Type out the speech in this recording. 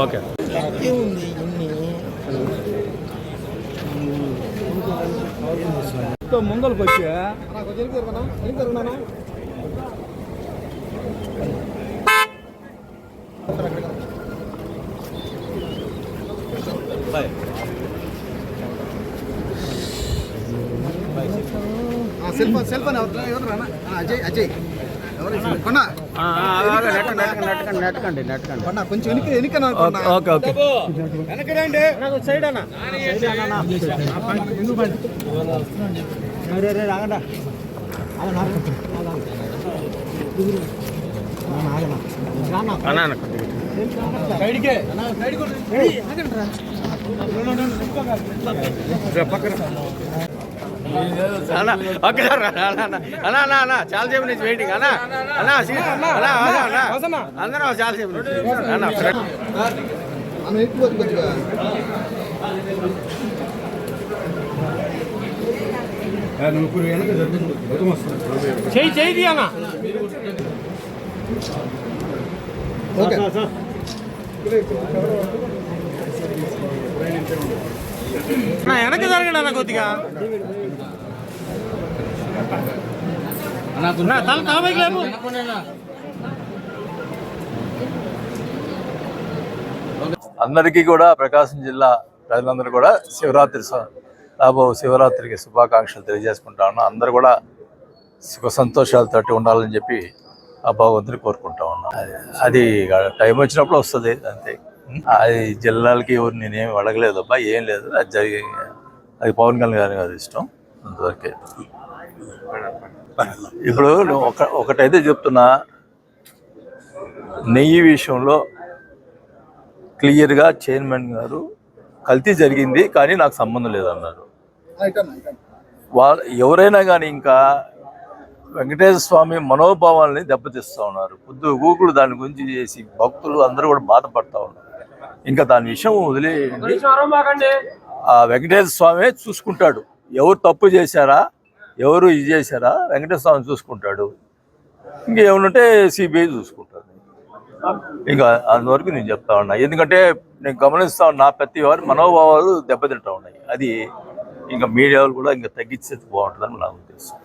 Okay ముందరకు వచ్చి cell phone ఎవరు రానా అజయ్ అజయ్ కొంచెం వెనక ఓకే ఓకే వెనకరండి సైడ్ అన్న రాగండా చాలా సేపు నుంచి వెయిటింగ్ అన్నా అందరూ చాలా సేపు చెయ్యి అన్నా వెనక్కి జరగండి అన్న కొద్దిగా అందరికీ కూడా ప్రకాశం జిల్లా ప్రజలందరూ కూడా శివరాత్రికి శుభాకాంక్షలు తెలియజేసుకుంటా ఉన్నాం. అందరూ కూడా సుఖ సంతోషాలతోటి ఉండాలని చెప్పి ఆ భగవంతుని కోరుకుంటా ఉన్నాం. అది టైం వచ్చినప్పుడు వస్తుంది అంతే. అది జిల్లాలకి ఎవరు నేనేమి అడగలేదు అబ్బా, ఏం లేదు. అది పవన్ కళ్యాణ్ గారి అది ఇష్టం అంతవరకే. ఇప్పుడు ఒకటైతే చెప్తున్నా, నెయ్యి విషయంలో క్లియర్గా చైర్మన్ గారు కల్తీ జరిగింది కానీ నాకు సంబంధం లేదన్నారు. ఎవరైనా కానీ ఇంకా వెంకటేశ్వర స్వామి మనోభావాల్ని దెబ్బతీస్తూ ఉన్నారు. గూగుల్ దాని గురించి చేసి భక్తులు అందరూ కూడా బాధపడతా ఉన్నారు. ఇంకా దాని విషయం వదిలేయండి. ఆ వెంకటేశ్వర స్వామి చూసుకుంటాడు. ఎవరు తప్పు చేశారా, ఎవరు ఇది చేశారా, వెంకటేశ్వర స్వామి చూసుకుంటాడు. ఇంకేమనుంటే సిబిఐ చూసుకుంటాడు. ఇంకా అందువరకు నేను చెప్తా ఉన్నా. ఎందుకంటే నేను గమనిస్తా ఉన్నా, ప్రతి వారి మనోభావాలు దెబ్బతింటా ఉన్నాయి. అది ఇంకా మీడియా కూడా ఇంకా తగ్గించేది బాగుంటుందని నా ఉద్దేశం.